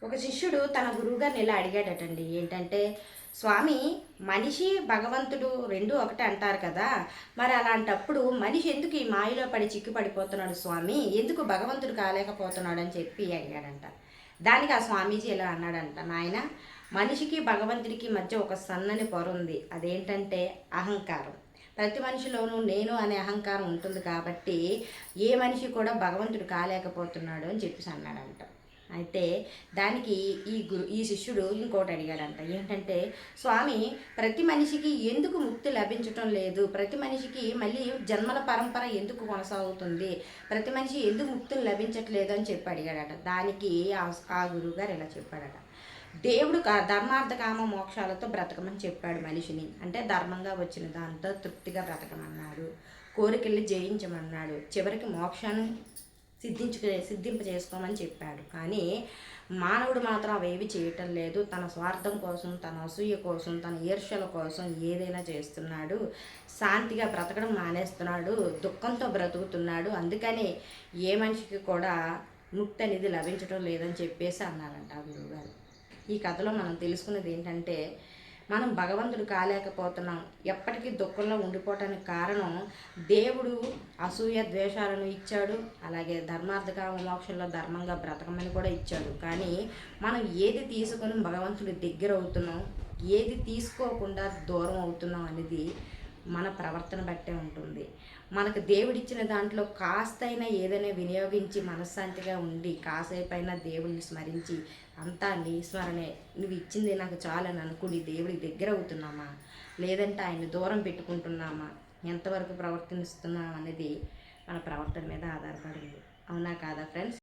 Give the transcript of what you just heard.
ఒక శిష్యుడు తన గురువుగారిని ఇలా అడిగాడటండి. ఏంటంటే, స్వామి, మనిషి భగవంతుడు రెండు ఒకటే అంటారు కదా! మరి అలాంటప్పుడు మనిషి ఎందుకు ఈ మాయలో పడి చిక్కు పడిపోతున్నాడు స్వామి? ఎందుకు భగవంతుడు కాలేకపోతున్నాడు అని చెప్పి అడిగాడంట. దానికి ఆ స్వామీజీ ఇలా అన్నాడంట, నాయన, మనిషికి భగవంతుడికి మధ్య ఒక సన్నని పొర ఉంది. అదేంటంటే అహంకారం. ప్రతి మనిషిలోనూ నేను అనే అహంకారం ఉంటుంది కాబట్టి ఏ మనిషి కూడా భగవంతుడు కాలేకపోతున్నాడు అని చెప్పేసి అన్నాడంట. అయితే దానికి ఈ శిష్యుడు ఇంకోటి అడిగాడంట. ఏంటంటే, స్వామి, ప్రతి మనిషికి ఎందుకు ముక్తి లభించటం లేదు? ప్రతి మనిషికి మళ్ళీ జన్మల పరంపర ఎందుకు కొనసాగుతుంది? ప్రతి మనిషి ఎందుకు ముక్తిని లభించట్లేదు అని చెప్పి అడిగాడట. దానికి ఆ గురువుగారు ఇలా చెప్పాడట. దేవుడు ధర్మార్థ కామ మోక్షాలతో బ్రతకమని చెప్పాడు మనిషిని. అంటే ధర్మంగా వచ్చిన దాంతో తృప్తిగా బ్రతకమన్నాడు, కోరికల్ని జయించమన్నాడు, చివరికి మోక్షాన్ని సిద్ధింప చేసుకోమని చెప్పాడు. కానీ మానవుడు మాత్రం అవేవి చేయటం లేదు. తన స్వార్థం కోసం, తన అసూయ కోసం, తన ఈర్ష్యల కోసం ఏదైనా చేస్తున్నాడు. శాంతిగా బ్రతకడం మానేస్తున్నాడు, దుఃఖంతో బ్రతుకుతున్నాడు. అందుకని ఏ మనిషికి కూడా ముక్తి అనేది లభించడం లేదని చెప్పేసి అన్నారంట ఆ గురువుగారు. ఈ కథలో మనం తెలుసుకున్నది ఏంటంటే, మనం భగవంతుడు కాలేకపోతున్నాం, ఎప్పటికీ దుఃఖంలో ఉండిపోవటానికి కారణం దేవుడు అసూయ ద్వేషాలను ఇచ్చాడు. అలాగే ధర్మార్థకామ మోక్షంలో ధర్మంగా బ్రతకమని కూడా ఇచ్చాడు. కానీ మనం ఏది తీసుకొని భగవంతుడి దగ్గర అవుతున్నాం, ఏది తీసుకోకుండా దూరం అవుతున్నాం అనేది మన ప్రవర్తన బట్టే ఉంటుంది. మనకు దేవుడిచ్చిన దాంట్లో కాస్తైనా ఏదైనా వినియోగించి మనశ్శాంతిగా ఉండి కాసేపైనా దేవుడిని స్మరించి అంతా నీ స్మరణే, నువ్వు ఇచ్చింది నాకు చాలని అనుకుని దేవుడికి దగ్గర అవుతున్నామా, లేదంటే ఆయన దూరం పెట్టుకుంటున్నామా, ఎంతవరకు ప్రవర్తిస్తున్నాం అనేది మన ప్రవర్తన మీద ఆధారపడింది. అవునా కాదా ఫ్రెండ్స్?